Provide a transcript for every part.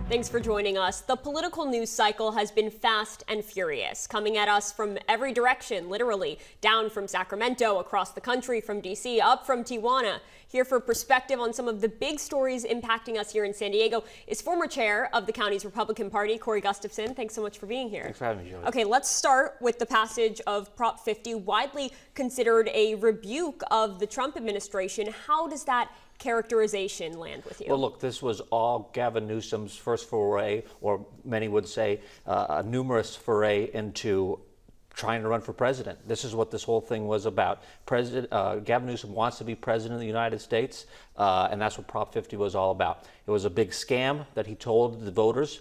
Thanks for joining us. The political news cycle has been fast and furious, coming at us from every direction, literally, down from Sacramento, across the country, from D.C., up from Tijuana. Here for perspective on some of the big stories impacting us here in San Diego is former chair of the county's Republican Party, Corey Gustafson. Thanks so much for being here. Thanks for having me, Julie. Okay, let's start with the passage of Prop 50, widely considered a rebuke of the Trump administration. How does that characterization land with you? Well, look, this was all Gavin Newsom's first foray, or many would say a numerous foray into trying to run for president. This is what this whole thing was about. Gavin Newsom wants to be president of the United States, and that's what Prop 50 was all about. It was a big scam that he told the voters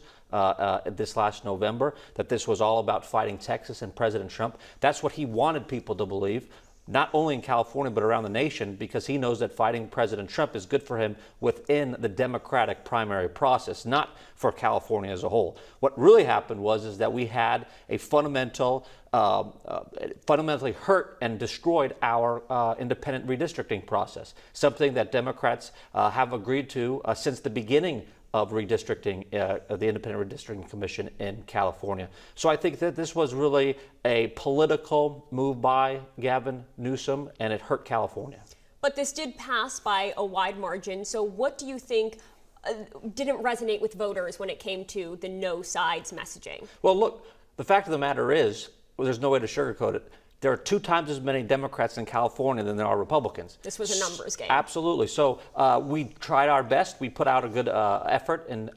this last November, that this was all about fighting Texas and President Trump. That's what he wanted people to believe, not only in California, but around the nation, because he knows that fighting President Trump is good for him within the Democratic primary process, not for California as a whole. What really happened was that we had a fundamentally hurt and destroyed our independent redistricting process, something that Democrats have agreed to since the beginning of redistricting, the Independent Redistricting Commission in California. So I think that this was really a political move by Gavin Newsom, and it hurt California. But this did pass by a wide margin. So what do you think didn't resonate with voters when it came to the no sides messaging? Well, look, the fact of the matter is, well, there's no way to sugarcoat it. There are 2 times as many Democrats in California than there are Republicans. This was a numbers game. Absolutely. So we tried our best. We put out a good effort in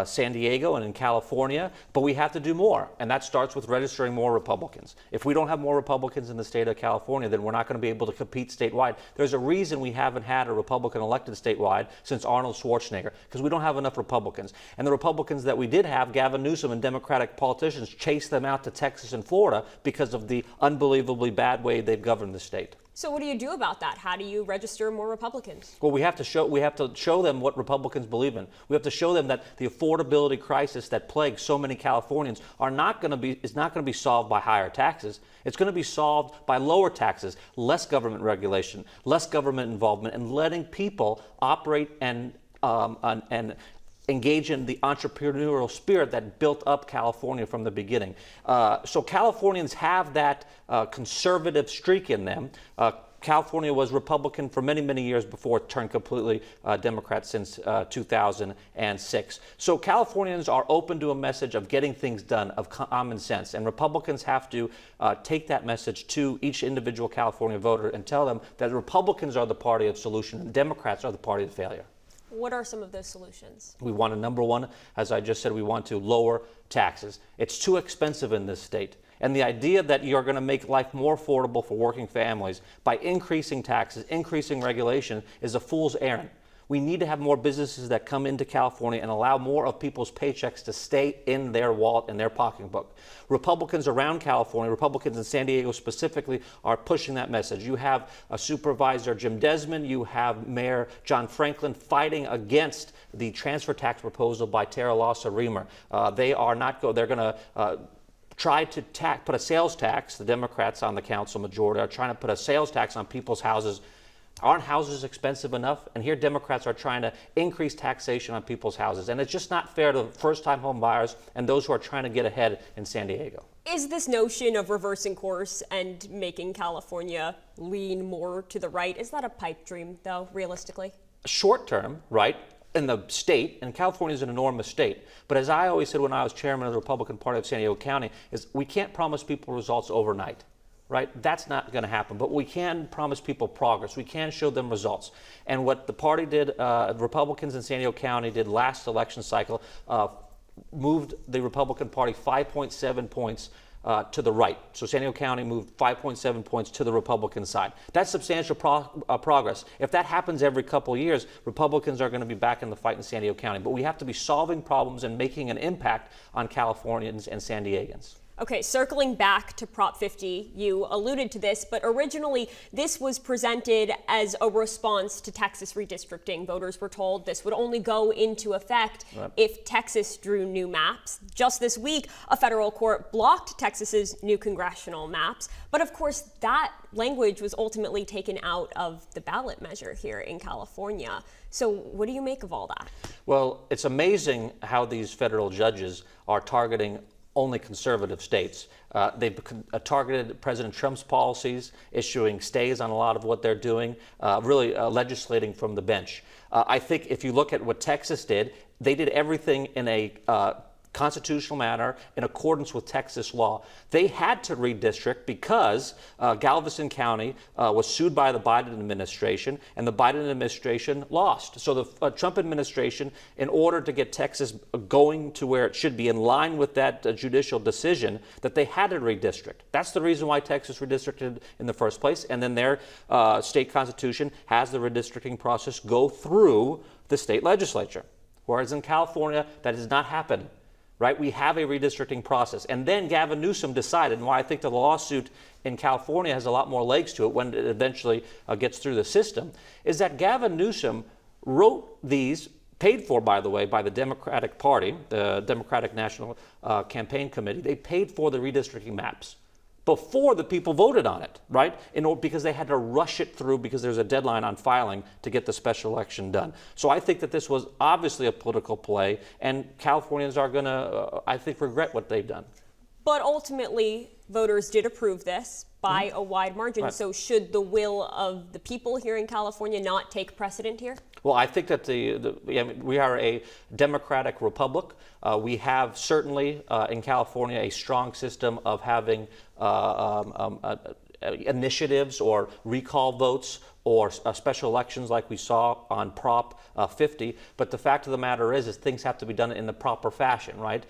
San Diego and in California, but we have to do more. And that starts with registering more Republicans. If we don't have more Republicans in the state of California, then we're not going to be able to compete statewide. There's a reason we haven't had a Republican elected statewide since Arnold Schwarzenegger, because we don't have enough Republicans. And the Republicans that we did have, Gavin Newsom and Democratic politicians chased them out to Texas and Florida because of the unbelievably bad way they've governed the state. So what do you do about that? How do you register more Republicans? Well, we have to show them what Republicans believe in. We have to show them that the affordability crisis that plagues so many Californians is not going to be solved by higher taxes. It's going to be solved by lower taxes, less government regulation, less government involvement, and letting people operate and engage in the entrepreneurial spirit that built up California from the beginning. So Californians have that conservative streak in them. California was Republican for many, many years before it turned completely Democrat since 2006. So Californians are open to a message of getting things done, of common sense. And Republicans have to take that message to each individual California voter and tell them that Republicans are the party of solution and Democrats are the party of failure. What are some of those solutions? We want to, number one, as I just said, we want to lower taxes. It's too expensive in this state. And the idea that you're going to make life more affordable for working families by increasing taxes, increasing regulation, is a fool's errand. We need to have more businesses that come into California and allow more of people's paychecks to stay in their wallet and their pocketbook. Republicans around California, Republicans in San Diego specifically, are pushing that message. You have Supervisor Jim Desmond, you have Mayor John Franklin fighting against the transfer tax proposal by Tara Lawson-Remer. They're going to try to put a sales tax. The Democrats on the council majority are trying to put a sales tax on people's houses. Aren't houses expensive enough? And here Democrats are trying to increase taxation on people's houses. And it's just not fair to first-time home buyers and those who are trying to get ahead in San Diego. Is this notion of reversing course and making California lean more to the right, is that a pipe dream, though, realistically? Short term, right, in the state, and California is an enormous state. But as I always said when I was chairman of the Republican Party of San Diego County, is we can't promise people results overnight. Right? That's not going to happen. But we can promise people progress. We can show them results. And what the party did, Republicans in San Diego County did last election cycle, moved the Republican Party 5.7 points to the right. So San Diego County moved 5.7 points to the Republican side. That's substantial progress. If that happens every couple of years, Republicans are going to be back in the fight in San Diego County. But we have to be solving problems and making an impact on Californians and San Diegans. Okay, circling back to Prop 50, you alluded to this, but originally this was presented as a response to Texas redistricting. Voters were told this would only go into effect if Texas drew new maps. Just this week, a federal court blocked Texas's new congressional maps. But of course, that language was ultimately taken out of the ballot measure here in California. So what do you make of all that? Well, it's amazing how these federal judges are targeting only conservative states. They've targeted President Trump's policies, issuing stays on a lot of what they're doing, really legislating from the bench. I think if you look at what Texas did, they did everything in a constitutional manner in accordance with Texas law. They had to redistrict because Galveston County was sued by the Biden administration, and the Biden administration lost. So the Trump administration, in order to get Texas going to where it should be in line with that judicial decision, that they had to redistrict. That's the reason why Texas redistricted in the first place, and then their state constitution has the redistricting process go through the state legislature. Whereas in California, that has not happened. Right? We have a redistricting process. And then Gavin Newsom decided, and why I think the lawsuit in California has a lot more legs to it when it eventually gets through the system, is that Gavin Newsom wrote these, paid for, by the way, by the Democratic Party, the Democratic National Campaign Committee. They paid for the redistricting maps before the people voted on it, right? Because they had to rush it through because there's a deadline on filing to get the special election done. So I think that this was obviously a political play, and Californians are going to, I think, regret what they've done. But ultimately, voters did approve this by a wide margin. Right. So should the will of the people here in California not take precedent here? Well, I think that we are a democratic republic. We have certainly in California a strong system of having initiatives or recall votes or special elections like we saw on Prop 50. But the fact of the matter is things have to be done in the proper fashion, right?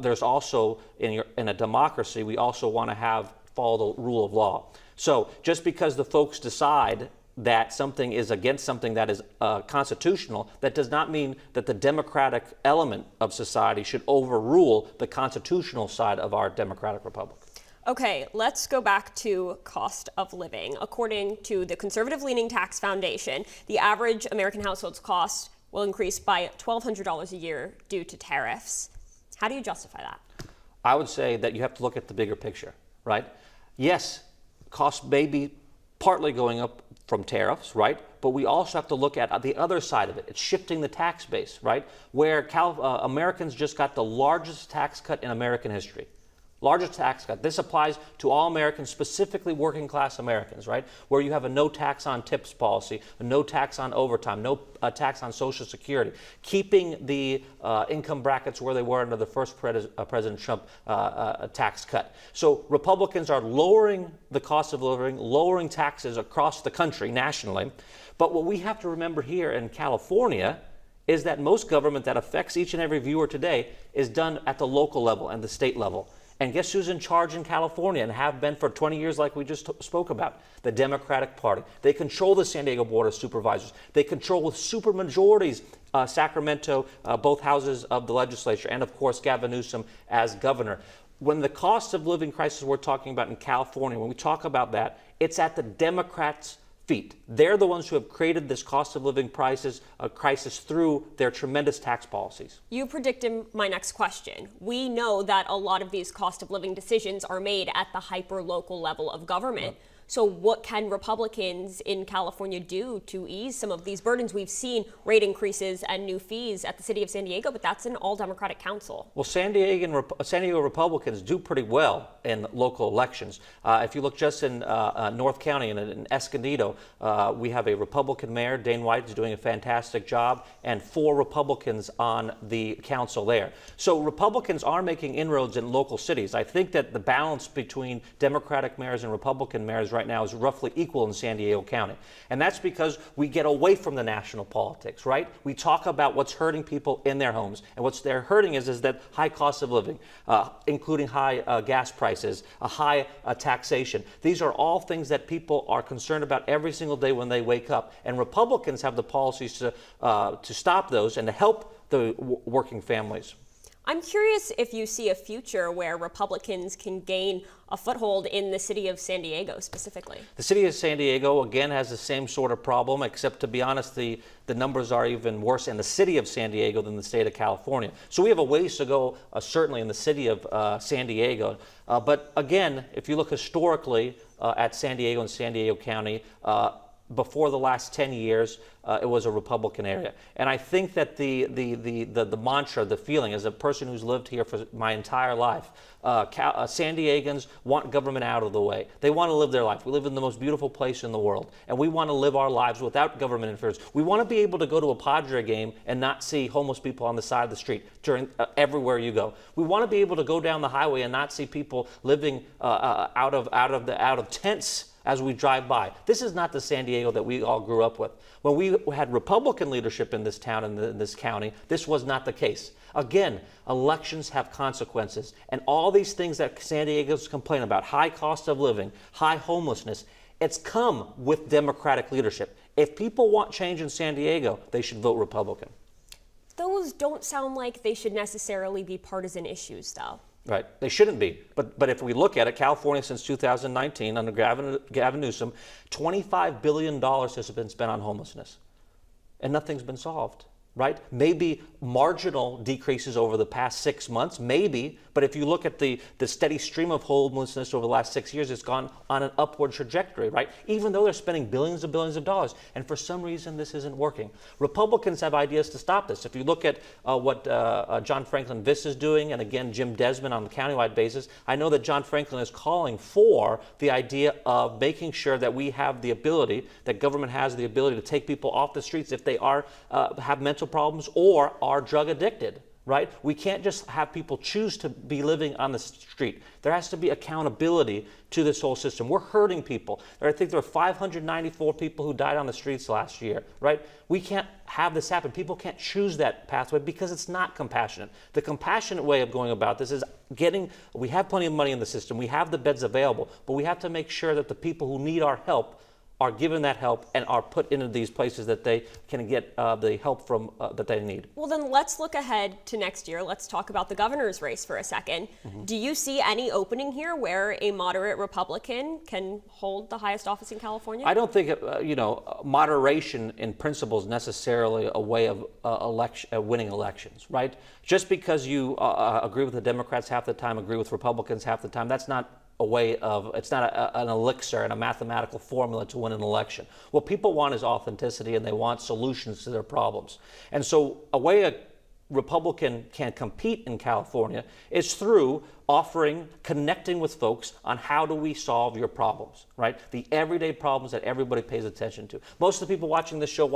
There's also, in a democracy, we also want to follow the rule of law. So just because the folks decide that something is against something that is constitutional, that does not mean that the democratic element of society should overrule the constitutional side of our democratic republic. Okay, let's go back to cost of living. According to the conservative-leaning Tax Foundation, the average American household's cost will increase by $1,200 a year due to tariffs. How do you justify that? I would say that you have to look at the bigger picture, right? Yes, costs may be partly going up from tariffs, right? But we also have to look at the other side of it. It's shifting the tax base, right? Where Americans just got the largest tax cut in American history. Largest tax cut. This applies to all Americans, specifically working class Americans, right? Where you have a no tax on tips policy, a no tax on overtime, no tax on Social Security, keeping the income brackets where they were under the first President Trump tax cut. So Republicans are lowering the cost of living, lowering taxes across the country nationally. But what we have to remember here in California is that most government that affects each and every viewer today is done at the local level and the state level. And guess who's in charge in California and have been for 20 years like we just spoke about? The Democratic Party. They control the San Diego Board of Supervisors. They control with supermajorities Sacramento, both houses of the legislature, and of course Gavin Newsom as governor. When the cost of living crisis we're talking about in California, when we talk about that, it's at the Democrats' feet. They're the ones who have created this cost of living crisis through their tremendous tax policies. You predicted my next question. We know that a lot of these cost of living decisions are made at the hyper-local level of government. Yeah. So what can Republicans in California do to ease some of these burdens? We've seen rate increases and new fees at the city of San Diego, but that's an all-Democratic council. Well, San Diego Republicans do pretty well in local elections. If you look just in North County and in Escondido, we have a Republican mayor, Dane White, is doing a fantastic job, and 4 Republicans on the council there. So Republicans are making inroads in local cities. I think that the balance between Democratic mayors and Republican mayors right now is roughly equal in San Diego County. And that's because we get away from the national politics, right? We talk about what's hurting people in their homes. And what's they're hurting is that high cost of living, including high gas prices, a high taxation. These are all things that people are concerned about every single day when they wake up. And Republicans have the policies to stop those and to help the working families. I'm curious if you see a future where Republicans can gain a foothold in the city of San Diego specifically. The city of San Diego, again, has the same sort of problem, except to be honest, the numbers are even worse in the city of San Diego than the state of California. So we have a ways to go, certainly in the city of San Diego. But again, if you look historically at San Diego and San Diego County, before the last 10 years, it was a Republican area. And I think that the mantra, the feeling, as a person who's lived here for my entire life, San Diegans want government out of the way. They want to live their life. We live in the most beautiful place in the world, and we want to live our lives without government interference. We want to be able to go to a Padre game and not see homeless people on the side of the street during everywhere you go. We want to be able to go down the highway and not see people living out of tents as we drive by. This is not the San Diego that we all grew up with. When we had Republican leadership in this town and in this county, this was not the case. Again, elections have consequences, and all these things that San Diegans complain about, high cost of living, high homelessness, it's come with Democratic leadership. If people want change in San Diego, they should vote Republican. Those don't sound like they should necessarily be partisan issues, though. Right. They shouldn't be. But if we look at it, California since 2019, under Gavin Newsom, $25 billion has been spent on homelessness. And nothing's been solved. Right? Maybe marginal decreases over the past 6 months, maybe, but if you look at the steady stream of homelessness over the last 6 years, it's gone on an upward trajectory, right? Even though they're spending billions of dollars, and for some reason this isn't working. Republicans have ideas to stop this. If you look at what John Franklin Viss is doing, and again Jim Desmond on the countywide basis, I know that John Franklin is calling for the idea of making sure that we have the ability, that government has the ability to take people off the streets if they are have mental problems or are drug addicted, right? We can't just have people choose to be living on the street. There has to be accountability to this whole system. We're hurting people. I think there were 594 people who died on the streets last year, right? We can't have this happen. People can't choose that pathway because it's not compassionate. The compassionate way of going about this is we have plenty of money in the system, we have the beds available, but we have to make sure that the people who need our help are given that help and are put into these places that they can get the help from that they need. Well, then let's look ahead to next year. Let's talk about the governor's race for a second. Mm-hmm. Do you see any opening here where a moderate Republican can hold the highest office in California? I don't think moderation in principle is necessarily a way of winning elections, right? Just because you agree with the Democrats half the time, agree with Republicans half the time, that's not it's not an elixir and a mathematical formula to win an election. What people want is authenticity, and they want solutions to their problems. And so a way a Republican can compete in California is through connecting with folks on how do we solve your problems, right? The everyday problems that everybody pays attention to. Most of the people watching this show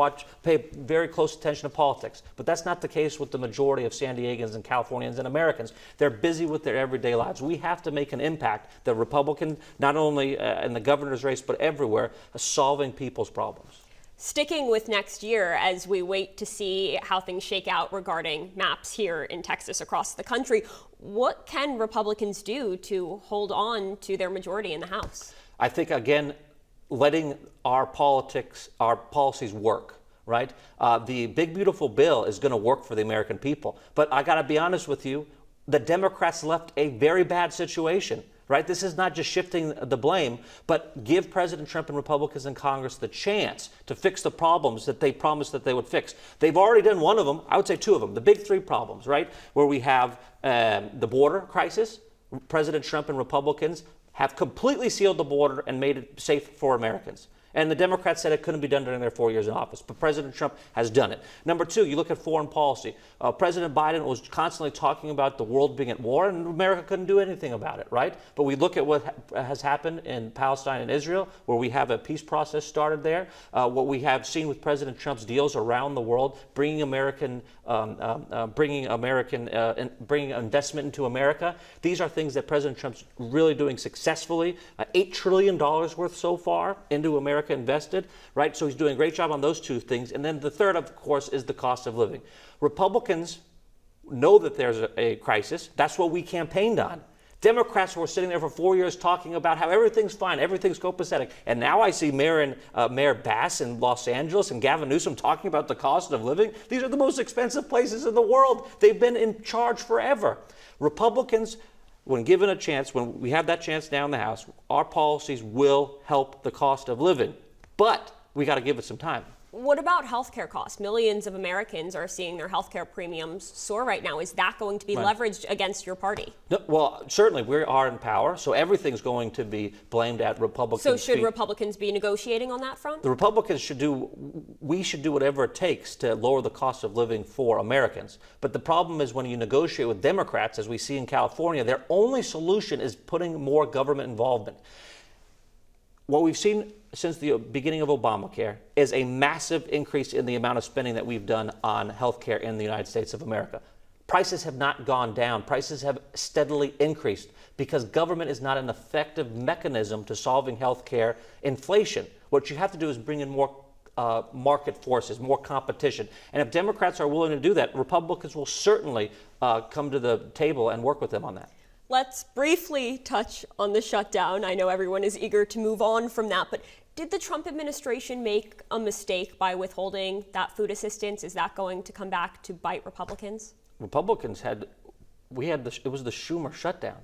pay very close attention to politics, but that's not the case with the majority of San Diegans and Californians and Americans. They're busy with their everyday lives. We have to make an impact, the Republican, not only in the governor's race, but everywhere, solving people's problems. Sticking with next year as we wait to see how things shake out regarding maps here in Texas across the country, what can Republicans do to hold on to their majority in the House? I think, again, letting our policies work, right? The big, beautiful bill is going to work for the American people. But I got to be honest with you, the Democrats left a very bad situation. Right? This is not just shifting the blame, but give President Trump and Republicans in Congress the chance to fix the problems that they promised that they would fix. They've already done one of them, I would say two of them, the big three problems, right? Where we have the border crisis. President Trump and Republicans have completely sealed the border and made it safe for Americans. And the Democrats said it couldn't be done during their 4 years in office, but President Trump has done it. Number two, you look at foreign policy. President Biden was constantly talking about the world being at war, and America couldn't do anything about it, right? But we look at what has happened in Palestine and Israel, where we have a peace process started there. What we have seen with President Trump's deals around the world, bringing investment into America. These are things that President Trump's really doing successfully. $8 trillion worth so far into America invested, right? So he's doing a great job on those two things. And then the third, of course, is the cost of living. Republicans know that there's a crisis. That's what we campaigned on. Democrats were sitting there for 4 years talking about how everything's fine, everything's copacetic. And now I see Mayor Bass in Los Angeles and Gavin Newsom talking about the cost of living. These are the most expensive places in the world. They've been in charge forever. Republicans, when given a chance, when we have that chance now in the House, our policies will help the cost of living. But we got to give it some time. What about healthcare costs? Millions of Americans are seeing their healthcare premiums soar right now. Is that going to be leveraged against your party? No, well, certainly we are in power, so everything's going to be blamed at Republicans. So should Republicans be negotiating on that front? The Republicans we should do whatever it takes to lower the cost of living for Americans. But the problem is when you negotiate with Democrats, as we see in California, their only solution is putting more government involvement. What we've seen since the beginning of Obamacare is a massive increase in the amount of spending that we've done on healthcare in the United States of America. Prices have not gone down. Prices have steadily increased because government is not an effective mechanism to solving healthcare inflation. What you have to do is bring in more market forces, more competition. And if Democrats are willing to do that, Republicans will certainly come to the table and work with them on that. Let's briefly touch on the shutdown. I know everyone is eager to move on from that, but did the Trump administration make a mistake by withholding that food assistance? Is that going to come back to bite Republicans? Republicans it was the Schumer shutdown.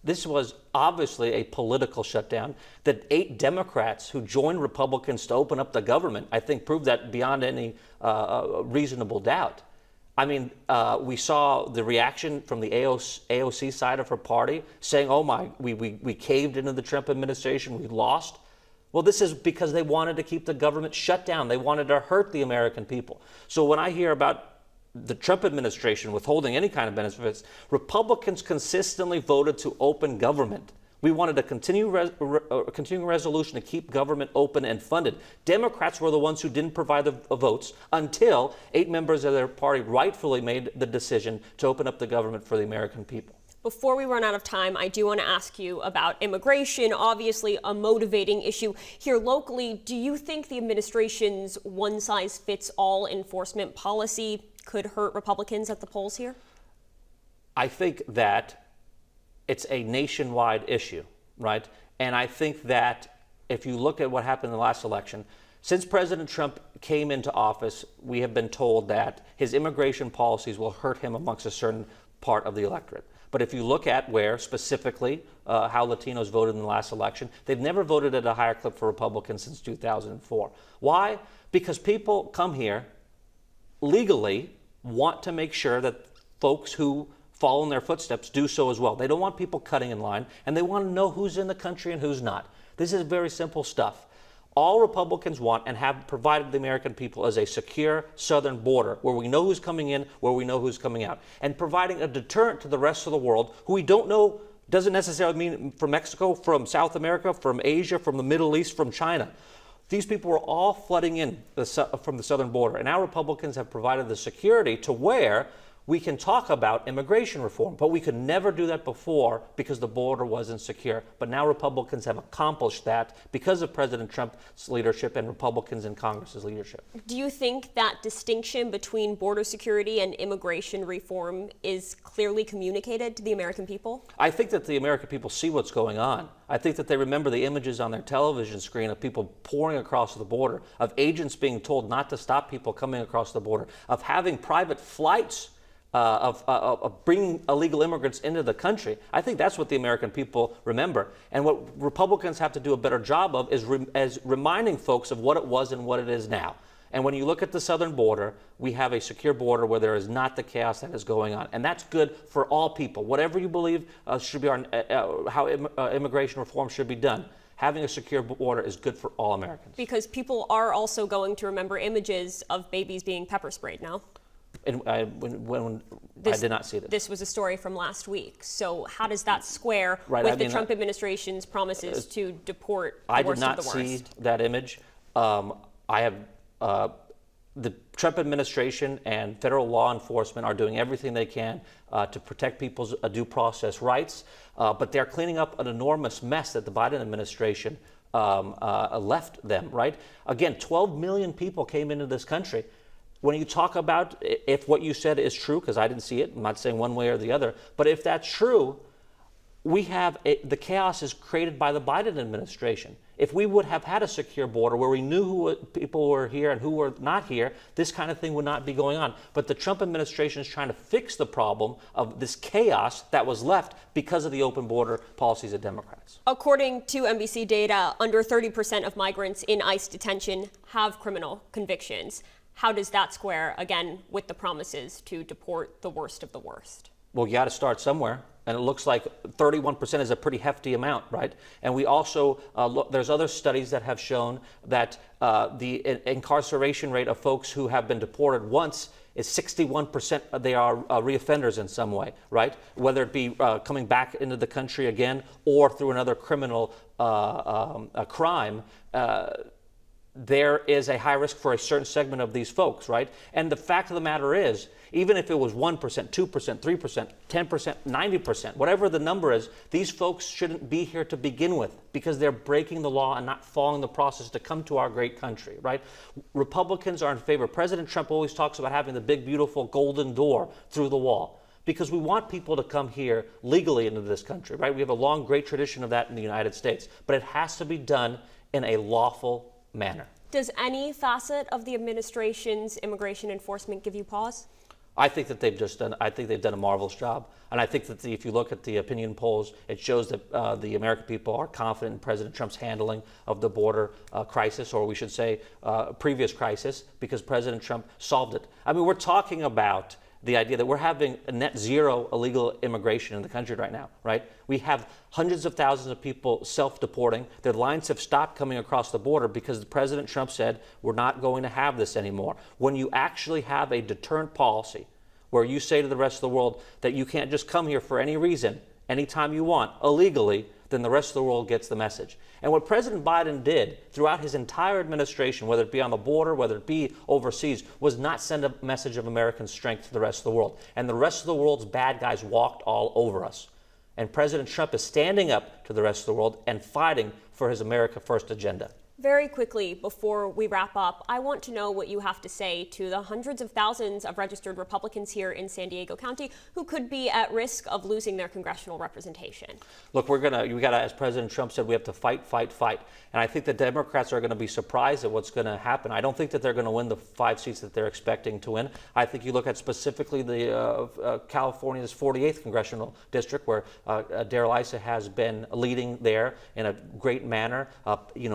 This was obviously a political shutdown that 8 Democrats who joined Republicans to open up the government, I think, proved that beyond any reasonable doubt. I mean, we saw the reaction from the AOC side of her party saying, oh my, we caved into the Trump administration, we lost. Well, this is because they wanted to keep the government shut down. They wanted to hurt the American people. So when I hear about the Trump administration withholding any kind of benefits, Republicans consistently voted to open government. We wanted a continuing resolution to keep government open and funded. Democrats were the ones who didn't provide the votes until 8 members of their party rightfully made the decision to open up the government for the American people. Before we run out of time, I do want to ask you about immigration, obviously a motivating issue here locally. Do you think the administration's one-size-fits-all enforcement policy could hurt Republicans at the polls here? I think that it's a nationwide issue, right? And I think that if you look at what happened in the last election, since President Trump came into office, we have been told that his immigration policies will hurt him amongst a certain part of the electorate. But if you look at where specifically how Latinos voted in the last election, they've never voted at a higher clip for Republicans since 2004. Why? Because people come here legally, want to make sure that folks who follow in their footsteps do so as well. They don't want people cutting in line, and they want to know who's in the country and who's not. This is very simple stuff. All Republicans want and have provided the American people is a secure southern border where we know who's coming in, where we know who's coming out, and providing a deterrent to the rest of the world who we don't know doesn't necessarily mean from Mexico, from South America, from Asia, from the Middle East, from China. These people were all flooding in from the southern border, and now Republicans have provided the security to where we can talk about immigration reform, but we could never do that before because the border wasn't secure. But now Republicans have accomplished that because of President Trump's leadership and Republicans in Congress's leadership. Do you think that distinction between border security and immigration reform is clearly communicated to the American people? I think that the American people see what's going on. I think that they remember the images on their television screen of people pouring across the border, of agents being told not to stop people coming across the border, of having private flights of bringing illegal immigrants into the country. I think that's what the American people remember. And what Republicans have to do a better job of is reminding folks of what it was and what it is now. And when you look at the southern border, we have a secure border where there is not the chaos that is going on. And that's good for all people. Whatever you believe should be how immigration reform should be done, having a secure border is good for all Americans. Because people are also going to remember images of babies being pepper sprayed now. And I did not see this. This was a story from last week. So how does that square with the Trump administration's promises to deport the worst of the worst? I did not see that image. The Trump administration and federal law enforcement are doing everything they can to protect people's due process rights, but they're cleaning up an enormous mess that the Biden administration left them, right? Again, 12 million people came into this country. When you talk about if what you said is true, because I didn't see it, I'm not saying one way or the other, but if that's true, the chaos is created by the Biden administration. If we would have had a secure border where we knew who people were here and who were not here, this kind of thing would not be going on. But the Trump administration is trying to fix the problem of this chaos that was left because of the open border policies of Democrats. According to NBC data, under 30% of migrants in ICE detention have criminal convictions. How does that square, again, with the promises to deport the worst of the worst? Well, you got to start somewhere. And it looks like 31% is a pretty hefty amount, right? And we also, there's other studies that have shown that the incarceration rate of folks who have been deported once is 61%. They are reoffenders in some way, right? Whether it be coming back into the country again or through another criminal crime. There is a high risk for a certain segment of these folks, right? And the fact of the matter is, even if it was 1%, 2%, 3%, 10%, 90%, whatever the number is, these folks shouldn't be here to begin with because they're breaking the law and not following the process to come to our great country, right? Republicans are in favor. President Trump always talks about having the big, beautiful golden door through the wall, because we want people to come here legally into this country, right? We have a long, great tradition of that in the United States, but it has to be done in a lawful manner. Does any facet of the administration's immigration enforcement give you pause? I think that they've done a marvelous job. And I think that if you look at the opinion polls, it shows that the American people are confident in President Trump's handling of the border crisis, or we should say previous crisis, because President Trump solved it. I mean, we're talking about the idea that we're having a net zero illegal immigration in the country right now, right? We have hundreds of thousands of people self-deporting. Their lines have stopped coming across the border because President Trump said, we're not going to have this anymore. When you actually have a deterrent policy where you say to the rest of the world that you can't just come here for any reason, anytime you want, illegally, then the rest of the world gets the message. And what President Biden did throughout his entire administration, whether it be on the border, whether it be overseas, was not send a message of American strength to the rest of the world. And the rest of the world's bad guys walked all over us. And President Trump is standing up to the rest of the world and fighting for his America First agenda. Very quickly, before we wrap up, I want to know what you have to say to the hundreds of thousands of registered Republicans here in San Diego County who could be at risk of losing their congressional representation. Look, we gotta, as President Trump said, we have to fight, fight, fight. And I think the Democrats are going to be surprised at what's going to happen. I don't think that they're going to win the 5 seats that they're expecting to win. I think you look at specifically the California's 48th congressional district, where Darrell Issa has been leading there in a great manner,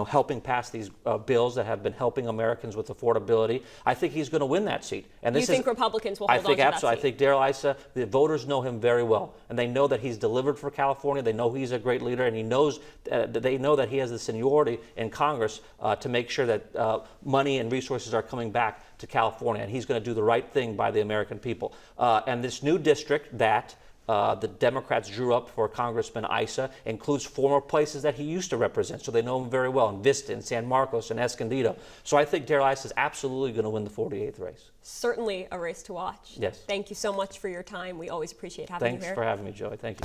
helping pass these bills that have been helping Americans with affordability. I think he's going to win that seat. And you think Republicans will hold on to that seat? Absolutely. I think Darrell Issa, the voters know him very well, and they know that he's delivered for California. They know he's a great leader, and they know that he has the seniority in Congress to make sure that money and resources are coming back to California, and he's going to do the right thing by the American people. And this new district that the Democrats drew up for Congressman Issa includes former places that he used to represent, so they know him very well, in Vista, in San Marcos, and Escondido. So I think Darrell Issa is absolutely going to win the 48th race. Certainly a race to watch. Yes. Thank you so much for your time. We always appreciate having you here. Thanks for having me, Joey. Thank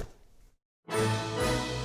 you.